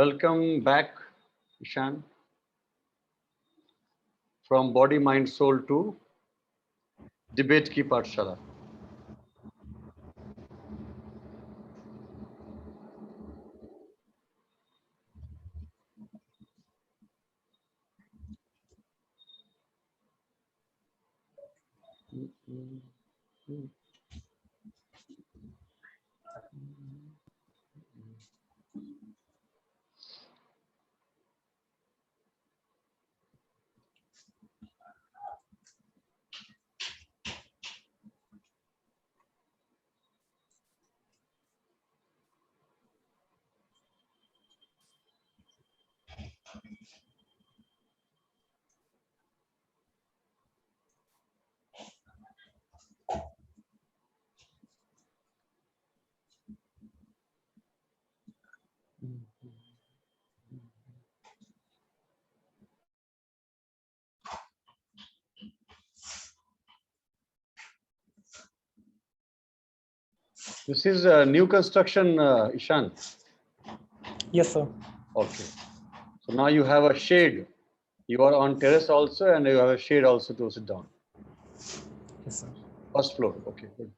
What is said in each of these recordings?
Welcome back, Ishan, from Body, Mind, Soul to Debate की पाठशाला. This is a new construction, Ishan. Yes, sir. Okay. So now you have a shade. You are on terrace also, and you have a shade also to sit down. Yes, sir. First floor. Okay. Good.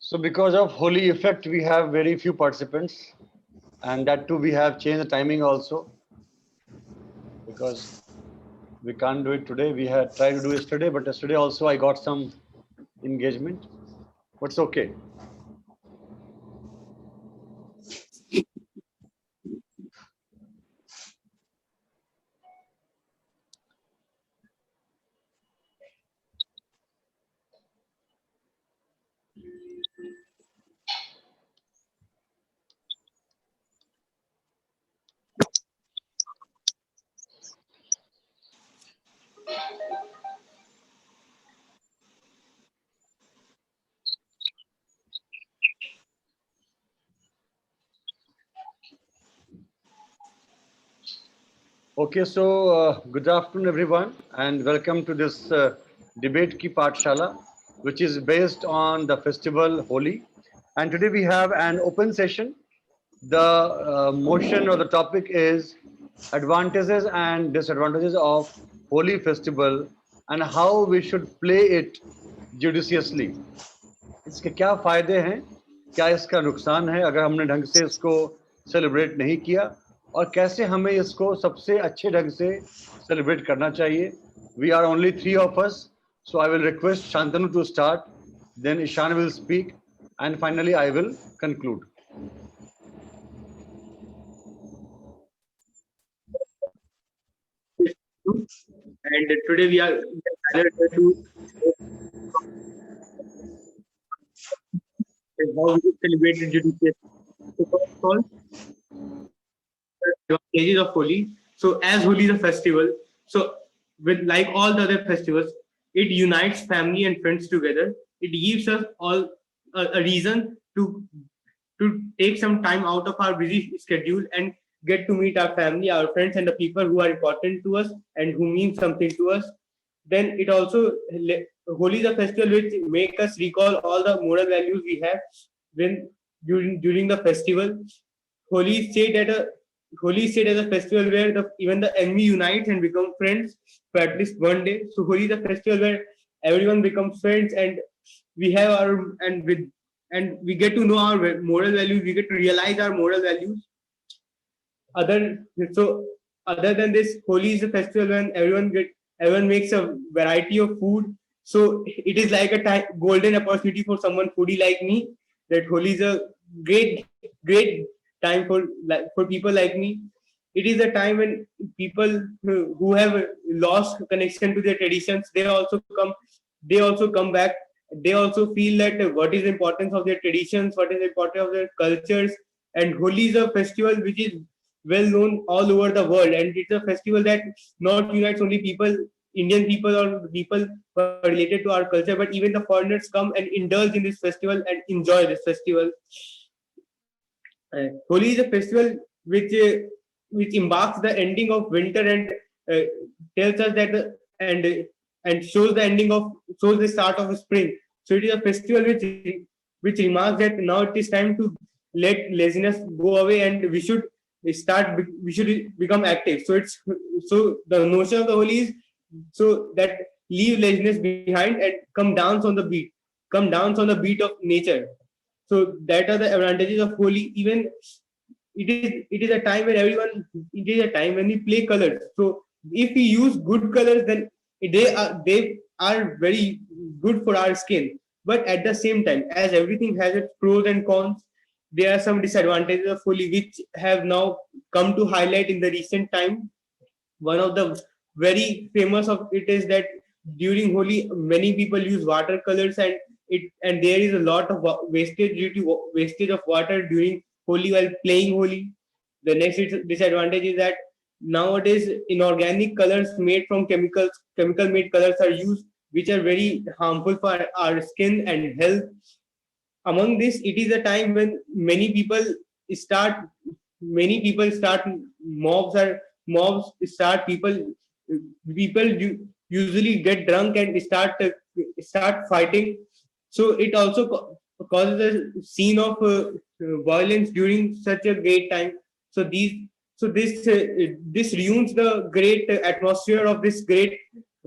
So because of Holi effect, we have very few participants, and that too we have changed the timing also because we can't do it today. We had tried to do yesterday, but yesterday also I got some engagement. But it's okay. Okay, so good afternoon, everyone, and welcome to this debate ki Pathshala, which is based on the festival Holi. And today we have an open session. The motion or the topic is advantages and disadvantages of Holi festival and how we should play it judiciously. इसके क्या फायदे हैं, क्या इसका नुकसान है अगर हमने ढंग से इसको सेलिब्रेट नहीं किया, और कैसे हमें इसको सबसे अच्छे ढंग से सेलिब्रेट करना चाहिए. We are only three of us, so I will request Shantanu to start, then Ishan will speak, and finally I will conclude. And today we are gathered here to how we celebrate judicious. So first of all, the advantages of Holi. So as Holi is a festival, so with like all the other festivals, it unites family and friends together. It gives us all a reason to take some time out of our busy schedule and get to meet our family, our friends, and the people who are important to us and who mean something to us. Then it also Holi is a festival which make us recall all the moral values we have when during the festival. Holi is said at a Holi is said as a festival where even the enemy unites and become friends for at least one day. So Holi is a festival where everyone becomes friends and we have our and we get to know our moral values. We get to realize our moral values. Other so other than this, Holi is a festival when everyone makes a variety of food. So it is like a golden opportunity for someone foodie like me. That Holi is a great time for people like me. It is a time when people who have lost connection to their traditions, they also come back. They also feel that what is the importance of their traditions, what is the importance of their cultures. And Holi is a festival which is well known all over the world, and it's a festival that not unites only Indian people or people who are related to our culture, but even the foreigners come and indulge in this festival and enjoy this festival. Holi is a festival which embarks the ending of winter and uh, tells us that and shows the start of spring. So it is a festival which remarks that now it is time to let laziness go away and we should become active. So the notion of the Holi is so that leave laziness behind and come dance on the beat of nature. So that are the advantages of Holi. Even it is a time when it is a time when we play colors. So if we use good colors, then they are very good for our skin. But at the same time, as everything has its pros and cons, there are some disadvantages of Holi which have now come to highlight in the recent time. One of the very famous of it is that during Holi, many people use watercolors and there is a lot of wastage due to wastage of water during Holi while playing Holi. The next disadvantage is that nowadays inorganic colors made from chemical made colors are used, which are very harmful for our skin and health. Among this, it is a time when start many people start mobs start usually get drunk and start fighting. So it also causes a scene of violence during such a great time. So these so this ruins the great atmosphere of this great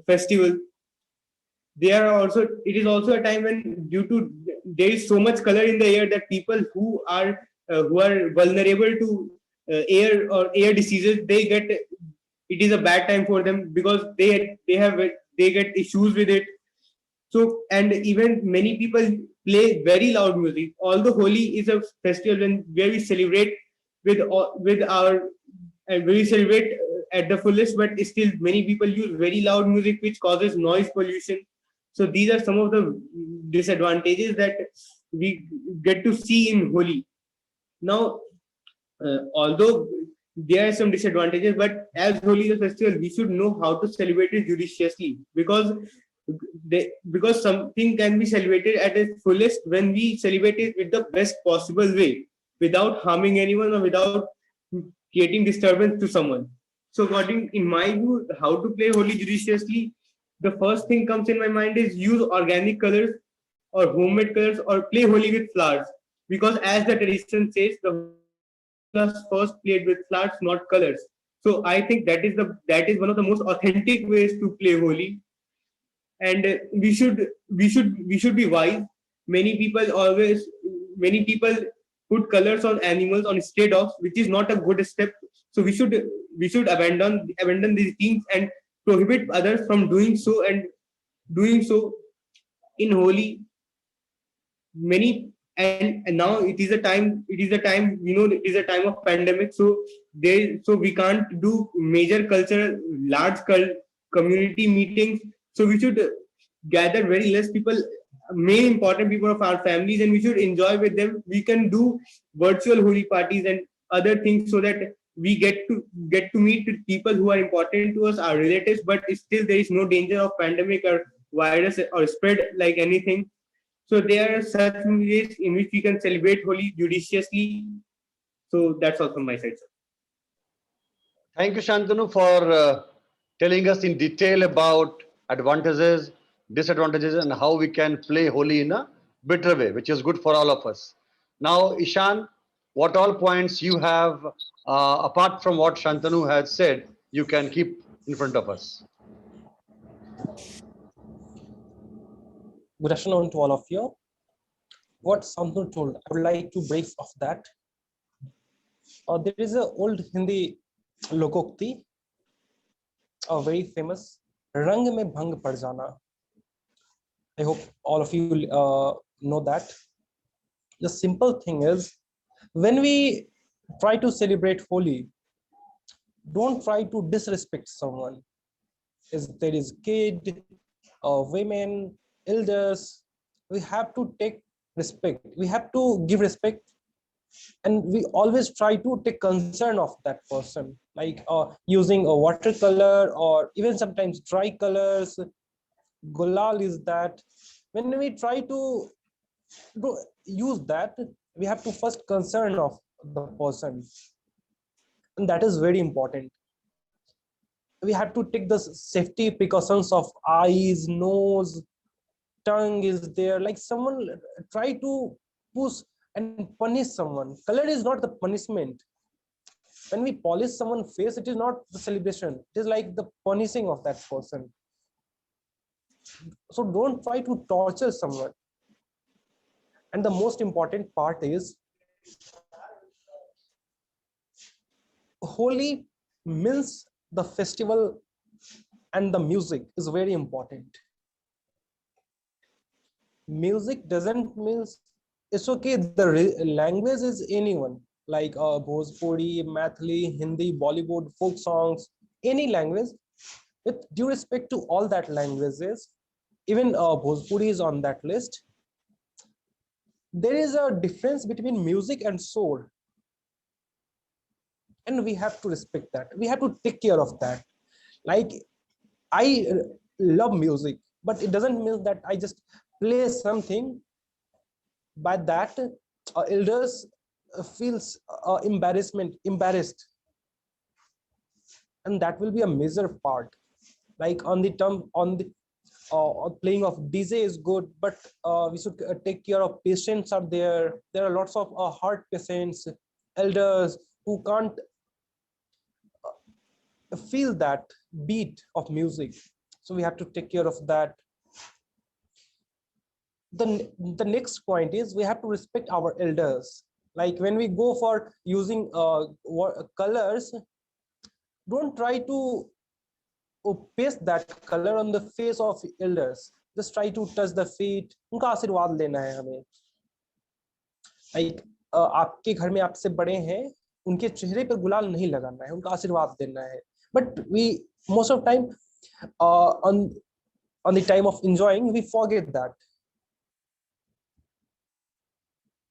festival. It is also a time when due to there is so much color in the air that people who are vulnerable to air or air diseases, it is a bad time for them because they get issues with it. So and even many people play very loud music. Although Holi is a festival where we celebrate with our and we celebrate at the fullest, but still many people use very loud music which causes noise pollution. So these are some of the disadvantages that we get to see in Holi. Now, although there are some disadvantages, but as Holi is a festival, we should know how to celebrate it judiciously because something can be celebrated at its fullest when we celebrate it with the best possible way, without harming anyone or without creating disturbance to someone. So, according in my view, how to play Holi judiciously, the first thing comes in my mind is use organic colors or homemade colors or play Holi with flowers. Because as the tradition says, the was first played with flowers, not colors. So I think that is one of the most authentic ways to play Holi. And we should be wise. Many people put colors on animals, on stray dogs, which is not a good step. So we should abandon these things and prohibit others from doing so, and doing so in Holi. And now it is a time, it is a time of pandemic, so we can't do major cultural community meetings. So we should gather very less people, main important people of our families, and we should enjoy with them. We can do virtual Holi parties and other things, so that we get to meet with people who are important to us, our relatives, but still there is no danger of pandemic or virus or spread like anything. So there are such ways in which we can celebrate Holi judiciously. So that's all from my side, sir. Thank you, Shantanu, for telling us in detail about advantages, disadvantages, and how we can play Holi in a better way, which is good for all of us. Now, Ishan, what all points you have, apart from what Shantanu has said, you can keep in front of us. Good afternoon to all of you. What Santanu told, I would like to brief of that. There is an old Hindi lokokti, very famous, Rang mein bhang pad jana. I hope all of you know that. The simple thing is, when we try to celebrate Holi, don't try to disrespect someone. If there is kid, women, elders, we have to take respect. We have to give respect, and we always try to take concern of that person, like using a watercolor or even sometimes dry colors. Gulal is that. When we try to use that, we have to first concern of the person, and that is very important. We have to take the safety precautions of eyes, nose, tongue is there. Like someone try to push and punish someone. Color is not the punishment. When we polish someone's face, it is not the celebration. It is like the punishing of that person. So don't try to torture someone. And the most important part is, Holi means the festival, and the music is very important. Music doesn't mean it's okay. The language is anyone, like Bhojpuri, Mathili, Hindi, Bollywood, folk songs, any language. With due respect to all that languages, even Bhojpuri is on that list. There is a difference between music and soul, and we have to respect that. We have to take care of that. Like, I love music, but it doesn't mean that I just play something. By that, elders feels embarrassed, and that will be a major part. Like on the playing of DJ is good, but we should take care of patients are there. There are lots of heart patients, elders who can't feel that beat of music. So we have to take care of that. The next point is, we have to respect our elders. Like when we go for using colors, don't try to paste that color on the face of elders. Just try to touch the feet. उनका आशीर्वाद लेना है हमें. Like आपके घर में आपसे बड़े हैं, उनके चेहरे पर गुलाल नहीं लगाना है, उनका आशीर्वाद देना है. But we most of time on the time of enjoying, we forget that,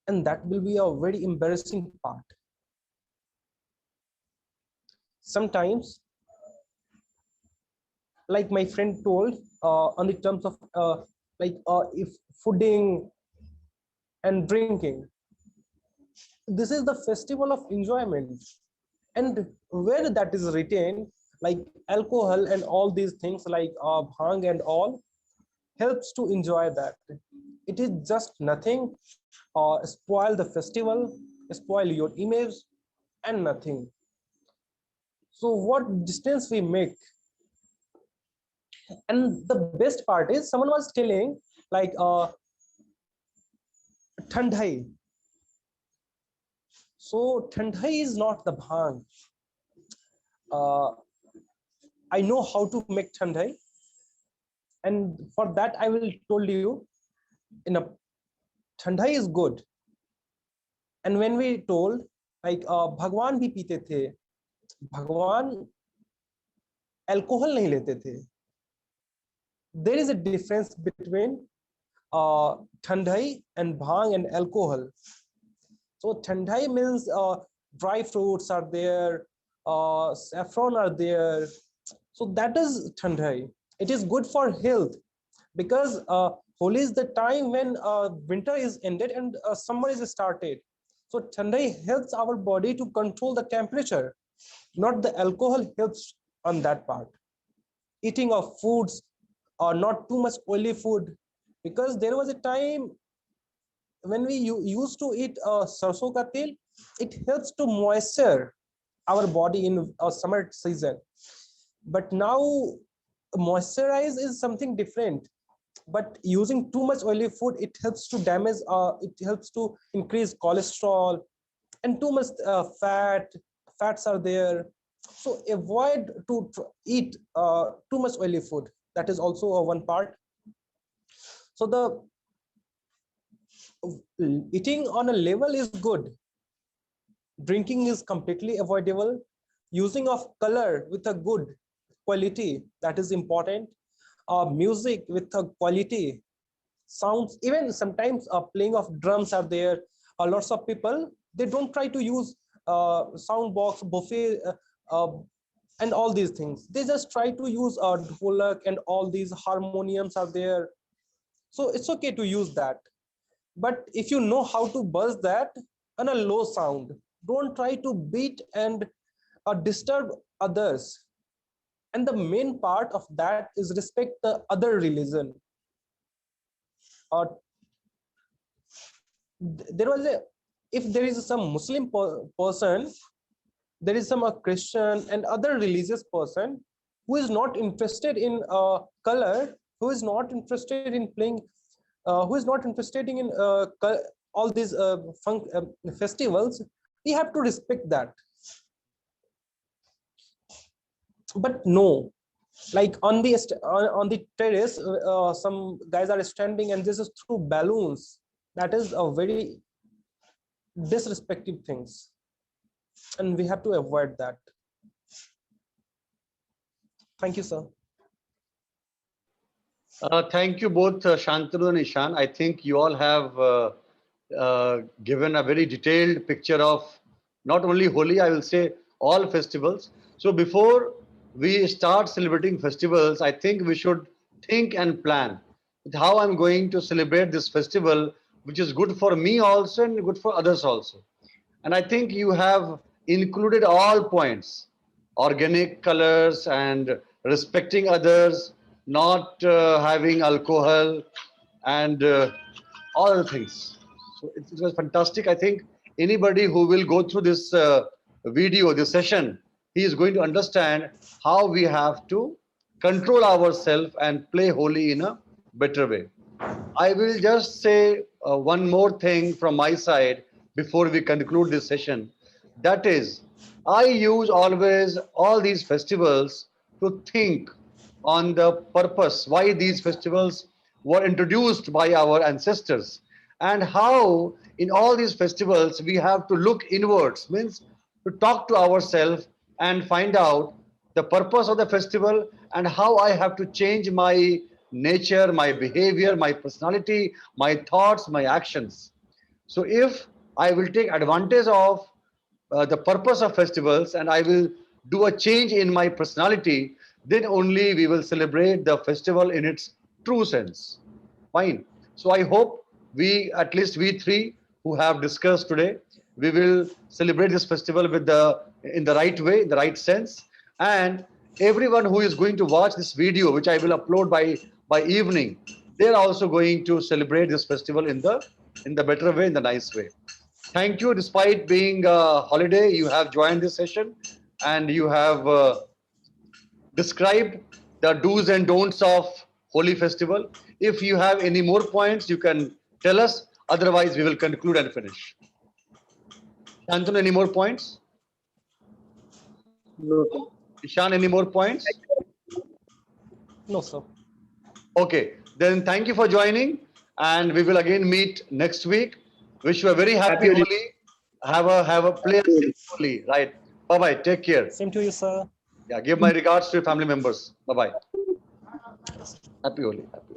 and that will be a very embarrassing part. Sometimes, like my friend told, on the terms of if fooding and drinking, this is the festival of enjoyment, and where that is written, like alcohol and all these things like bhang and all helps to enjoy that. It is just nothing. Spoil the festival, spoil your image, and nothing. So what distance we make. And the best part is, someone was telling like thandai. So thandai is not the bhang. I know how to make thandai, and for that I will told you in a thandai is good. And when we told like Bhagwan bhi peete the, Bhagwan alcohol nahi lete the. There is a difference between thandai and bhang and alcohol. So thandai means dry fruits are there, saffron are there. So that is thandai. It is good for health because Holi is the time when winter is ended and summer is started. So thandai helps our body to control the temperature, not the alcohol helps on that part. Eating of foods or not too much oily food, because there was a time when we used to eat sarso ka tel, it helps to moisture our body in summer season. But now moisturize is something different. But using too much oily food, it helps to damage, it helps to increase cholesterol and too much fats are there. So avoid to eat too much oily food. That is also one part. So the eating on a level is good. Drinking is completely avoidable. Using of color with a good quality, that is important. Music with a quality, sounds, even sometimes playing of drums are there. Lots of people, they don't try to use sound box, buffet, and all these things. They just try to use dholak and all these harmoniums are there. So it's okay to use that. But if you know how to buzz that on a low sound, don't try to beat and disturb others. And the main part of that is respect the other religion. uh, there was a, if there is some Muslim person, there is some Christian and other religious person who is not interested in color, who is not interested in playing, who is not interested in all these festivals. We have to respect that. But no, like on the terrace, some guys are standing and this is through balloons. That is a very disrespectful things, and we have to avoid that. Thank you, sir. Thank you both, Shantanu and Ishan. I think you all have given a very detailed picture of not only Holi, I will say all festivals. So before we start celebrating festivals, I think we should think and plan with how I'm going to celebrate this festival, which is good for me also and good for others also. And I think you have included all points: organic colors and respecting others, not having alcohol, and all other things. So it was fantastic. I think anybody who will go through this video, this session, he is going to understand how we have to control ourselves and play Holi in a better way. I will just say one more thing from my side before we conclude this session. That is, I use always all these festivals to think on the purpose why these festivals were introduced by our ancestors, and how in all these festivals we have to look inwards, means to talk to ourselves and find out the purpose of the festival and how I have to change my nature, my behavior, my personality, my thoughts, my actions. So if I will take advantage of the purpose of festivals and I will do a change in my personality, then only we will celebrate the festival in its true sense. Fine. So I hope we, at least we three who have discussed today, we will celebrate this festival with the in the right way, in the right sense. And everyone who is going to watch this video, which I will upload by evening, they're also going to celebrate this festival in the better way, in the nice way. Thank you. Despite being a holiday, you have joined this session and you have described the do's and don'ts of Holi festival. If you have any more points, you can tell us. Otherwise, we will conclude and finish. Anton, any more points? No, sir. Ishan, any more points? No, sir. Okay, then thank you for joining, and we will again meet next week. Wish you a very happy Happy Holi. Holi. Have a play a safe Holi. Right. Bye bye. Take care. Same to you, sir. Yeah. Give my regards to your family members. Bye bye. Happy Holi. Happy.